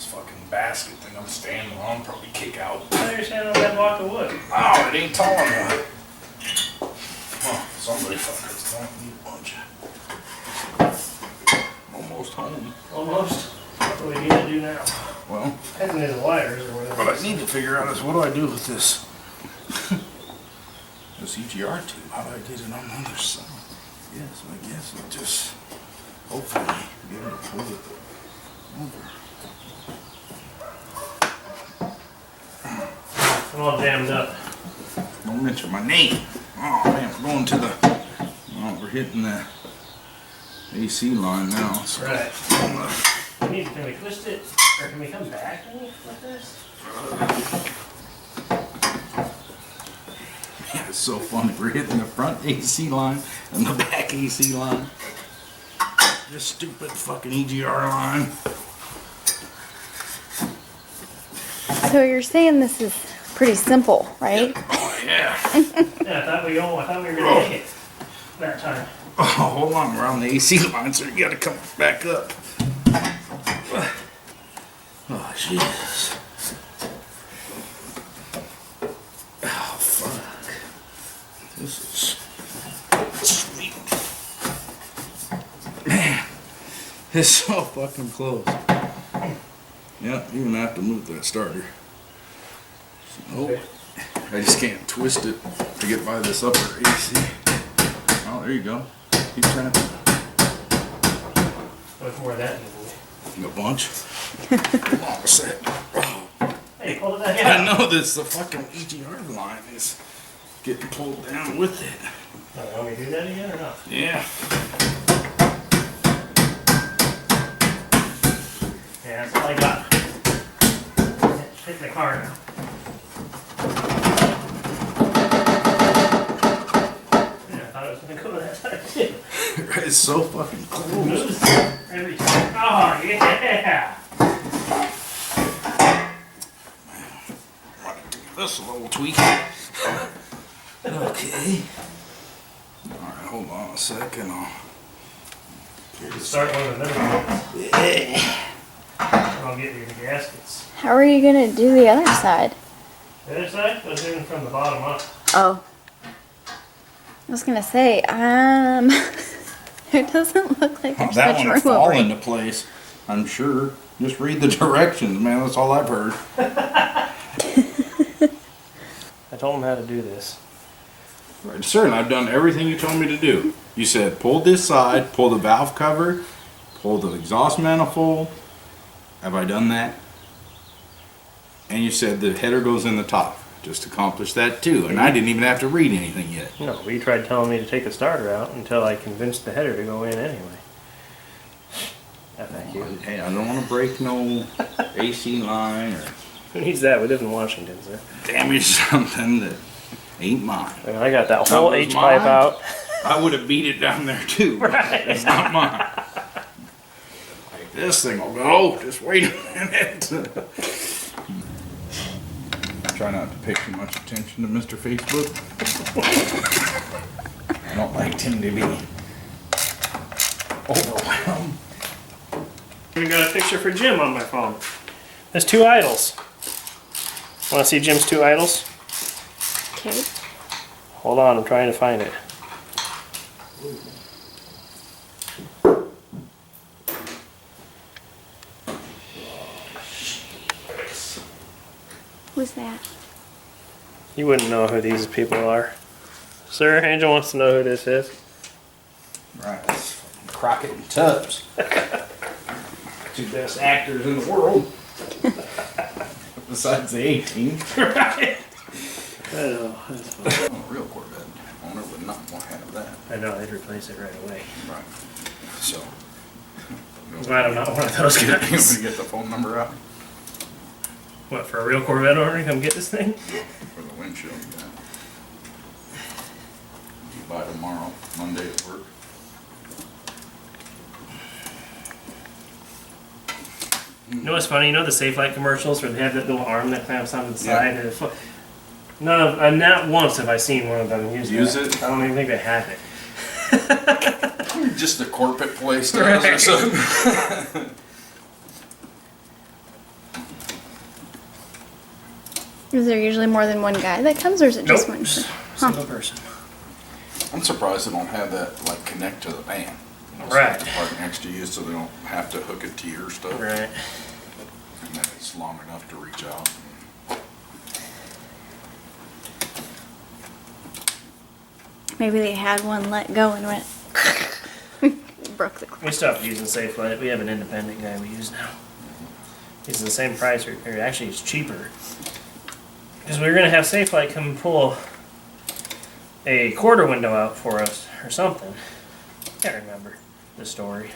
fucking basket thing I'm standing on, probably kick out. I thought you were standing on that block of wood. Oh, it ain't tall enough. Huh, somebody fuckers don't need a bunch. Almost home. Almost. What do we need to do now? Well, Heading into the wires or whatever. what I need to figure out is what do I do with this this EGR tube? How do I get it on the other side? Yes, I guess I'll just hopefully be able to pull it over. I'm all jammed up. Don't mention my name. Oh man, we're going to the. Oh, we're hitting the AC line now. So Right. Can we twist it? Or can we come back like this? Yeah, it's so funny. We're hitting the front AC line and the back AC line. This stupid fucking EGR line. So you're saying this is pretty simple, right? Oh yeah. Yeah, I thought we were gonna take it that time. Oh, hold on. We're on the AC line, so you gotta come back up. Oh, Jesus. Oh, fuck. This is sweet. Man, it's so fucking close. Yeah, you're gonna have to move that starter. Nope. I just can't twist it to get by this upper AC. Oh, there you go. Keep tapping. Much more of that. A bunch. Hold on a sec. Oh. Hey, pull it back I out. know this. The fucking EGR line is getting pulled down with it. Want me to do that again or not? Yeah. Yeah, that's all I got. Hit the car now. Yeah, I thought it was gonna go that side too. It's so fucking close. Every time. Oh yeah! This a little tweak. Okay. Alright, hold on a second. Start one of the middle ones. I'll get you the gaskets. How are you gonna do the other side? The other side goes in from the bottom up. Oh. I was gonna say, it doesn't look like there's That much one room will fall over into place, I'm sure. Just read the directions, man. That's all I've heard. I told him how to do this. Right, certainly, I've done everything you told me to do. You said pull this side, pull the valve cover, pull the exhaust manifold. Have I done that? And you said the header goes in the top. Just accomplished that too, and I didn't even have to read anything yet. No, you tried telling me to take the starter out until I convinced the header to go in anyway. Thank you. Hey, I don't want to break no AC line or Who needs that? We live in Washington, sir. damage something that ain't mine. I mean, I got that whole was H pipe mine. out. I would have beat it down there too. Right. It's not mine. Like this thing will go. Just wait a minute. Try not to pay too much attention to Mr. Facebook. I don't like him to be overwhelmed. I even got a picture for Jim on my phone. There's 2 idols. Want to see Jim's 2 idols? Okay. Hold on, I'm trying to find it. Who's that? You wouldn't know who these people are. Sir, Angel wants to know who this is. Right, that's fucking Crockett and Tubbs. 2 best actors in the world. Besides the 18. Right. I know, that's funny. Oh, real Corvette owner would not want to have that. I know, they'd replace it right away. Right. So. I'm glad I'm not one of those You guys. want to get the phone number out? What, for a real Corvette owner to come get this thing? For the windshield, yeah. You buy tomorrow, Monday at work. You know what's funny? You know the Safe Light commercials where they have that little arm that clamps onto the side? Yeah. And not once have I seen one of them use it? I don't even think they have it. Just a corporate place does or something. Is there usually more than one guy that comes, or is it just Nope, one? just Huh. single person. I'm surprised they don't have that like connect to the van. You know, so Right. they can park next to you, so they don't have to hook it to your stuff. Right. And that it's long enough to reach out. Maybe they had one let go and went broke the. We stopped using Safelite. We have an independent guy we use now. He's the same price, or actually it's cheaper. Because we were going to have Safelite come pull a quarter window out for us, or something. Can't remember the story.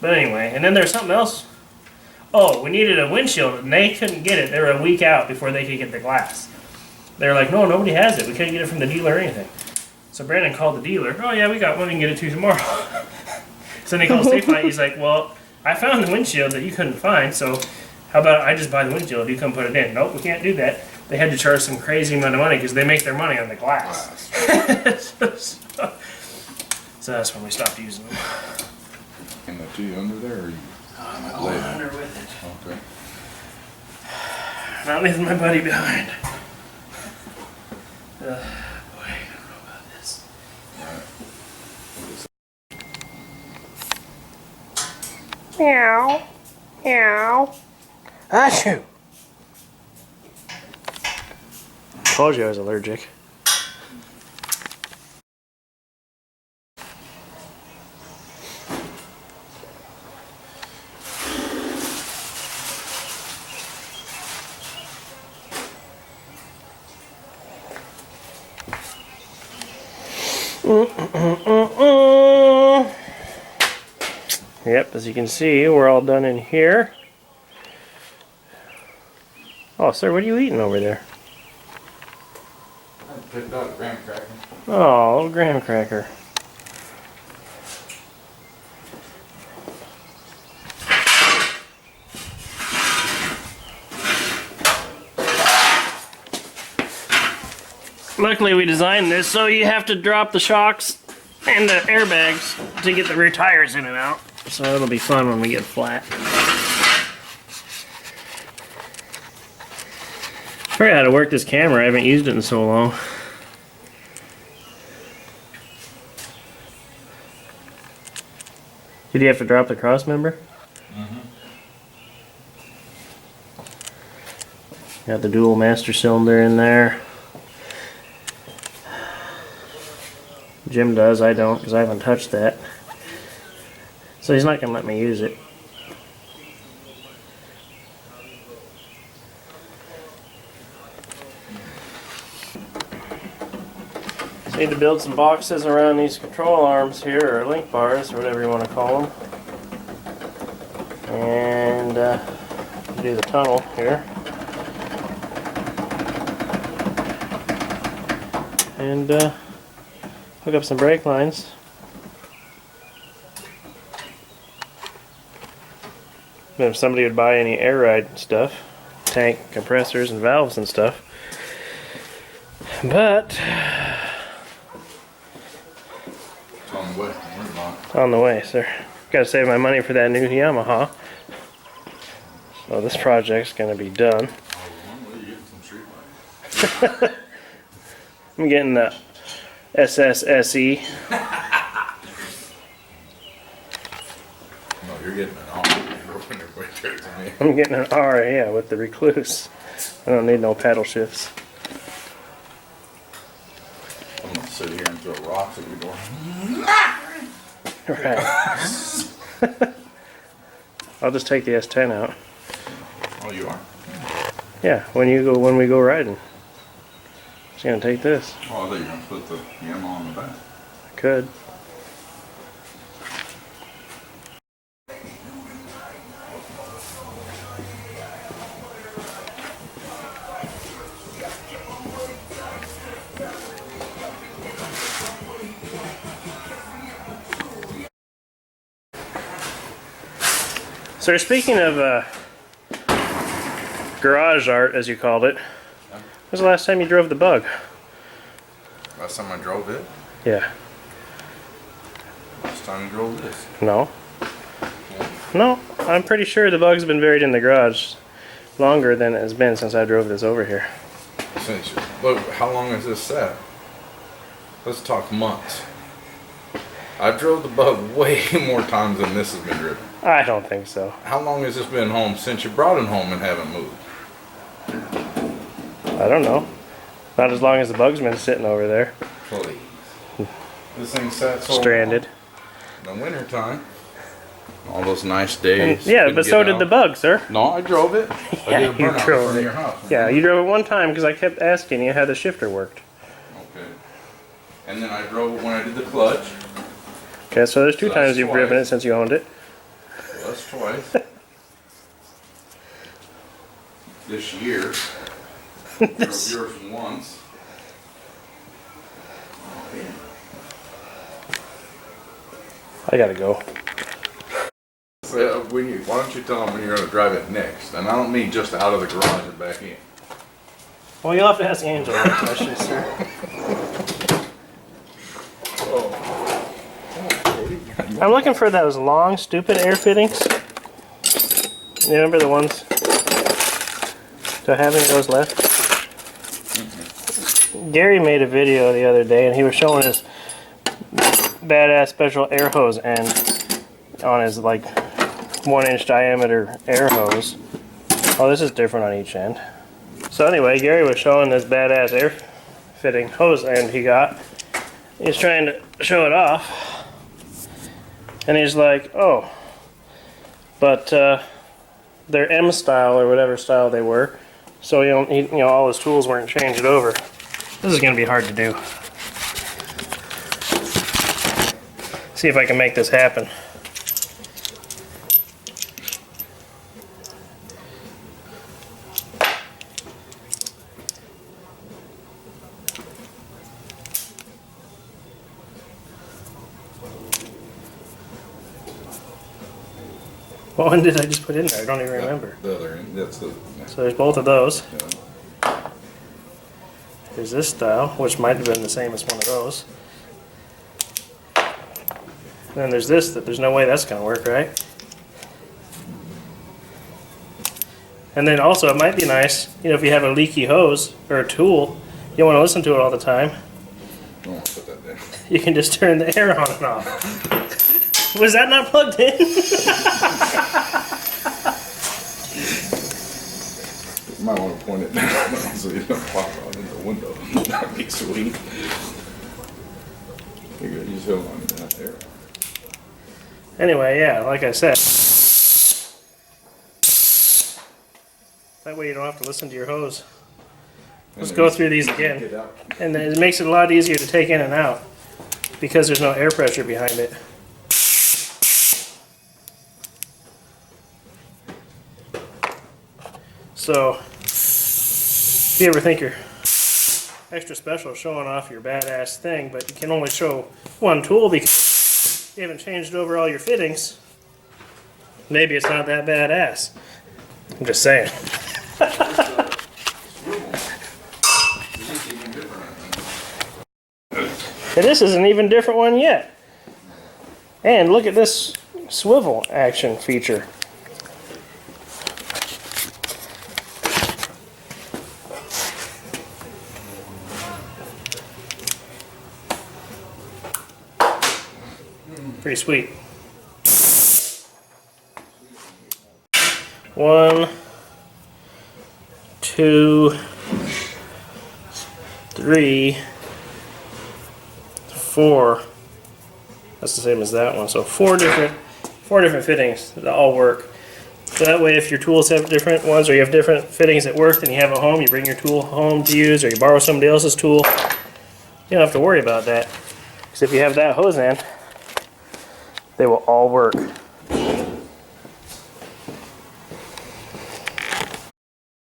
But anyway, and then there's something else. Oh, we needed a windshield, and they couldn't get it. They were a week out before they could get the glass. They were like, no, nobody has it. We couldn't get it from the dealer or anything. So Brandon called the dealer. Oh, yeah, we got one. We can get it to you tomorrow. So then he calls Safelite. He's like, well, I found the windshield that you couldn't find, so how about I just buy the windshield, you come put it in? Nope, we can't do that. They had to charge some crazy amount of money because they make their money on the glass. So that's when we stopped using them. And the two under there, or you? I'll under with it. Okay. Not leaving my buddy behind. Boy, I don't know about this. Meow. Meow. Achoo! Told you I was allergic. Yep, as you can see, we're all done in here. Oh, sir, what are you eating over there? I picked out a graham cracker. Oh, a little graham cracker. Luckily, we designed this so you have to drop the shocks and the airbags to get the rear tires in and out. So it'll be fun when we get flat. I forgot how to work this camera. I haven't used it in so long. Did you have to drop the cross member? Got the dual master cylinder in there. Jim does, I don't, because I haven't touched that. So he's not going to let me use it. So need to build some boxes around these control arms here, or link bars, or whatever you want to call them. And do the tunnel here. And hook up some brake lines. Then if somebody would buy any air ride stuff, tank compressors and valves and stuff. But It's on the way. Worry about it. on the way, sir. Got to save my money for that new Yamaha. So this project's going to be done. Well, you get some street lights. I'm getting the SSSE. No, you're getting an offer. You're opening your way towards me. I'm getting an R, yeah, with the Recluse. I don't need no paddle shifts. I'm gonna sit here and throw rocks at your door. Right. I'll just take the S10 out. Oh, you are? Yeah, when we go riding. Just gonna take this. Oh, I thought you were gonna put the Yamaha on the back. I could. So speaking of garage art, as you called it, when was the last time you drove the Bug? Last time I drove it, Yeah. last time I drove this. No. No, I'm pretty sure the Bug's been buried in the garage. longer than it has been since I drove this over here. Look, how long is this set? Let's talk months. I drove the Bug way more times than this has been driven. I don't think so. How long has this been home since you brought it home and haven't moved? I don't know. Not as long as the Bug's been sitting over there. Please. This thing sat so Stranded. long. In the winter time. All those nice days. Yeah, but so did the Bug, sir. No, I drove it. I Yeah, did a you burnout in drove front of it. your house. Yeah, you drove it one time because I kept asking you how the shifter worked. Okay. And then I drove it when I did the clutch. Okay, so there's two So that's times you've driven it twice. since you owned it. So that's twice. This year. Drove yours once. I gotta go. So, why don't you tell them when you're going to drive it next? And I don't mean just out of the garage and back in. Well, you'll have to ask Angel that question, sir. I'm looking for those long, stupid air fittings. You remember the ones? Do I have any of those left? Gary made a video the other day and he was showing his badass special air hose end on his like 1-inch diameter air hose. Oh, this is different on each end. So anyway, Gary was showing this badass air fitting hose end he got. He's trying to show it off. And he's like, oh, but they're M style or whatever style they were. So all his tools weren't changed over. This is going to be hard to do. See if I can make this happen. What one did I just put in there? I don't even remember. The other end. That's the. So there's both of those. Yeah. There's this style, which might have been the same as one of those. And then there's this, that there's no way that's going to work, right? And then also, it might be nice, if you have a leaky hose or a tool, you don't want to listen to it all the time. I won't put that there. You can just turn the air on and off. Was that not plugged in? You might want to point it down so you don't pop out in the window. That'd be sweet. You're going to use him on that air. Anyway, yeah, like I said. That way you don't have to listen to your hose. Let's go through these again. And then it makes it a lot easier to take in and out because there's no air pressure behind it. So, if you ever think you're extra special showing off your badass thing, but you can only show one tool because you haven't changed over all your fittings, maybe it's not that badass. I'm just saying. And this is an even different one yet. And look at this swivel action feature. Pretty sweet. 1, 2, 3, 4. That's the same as that one. So four different fittings that all work. So that way, if your tools have different ones, or you have different fittings that work, then you have it home. You bring your tool home to use, or you borrow somebody else's tool. You don't have to worry about that. Because if you have that hose end, they will all work.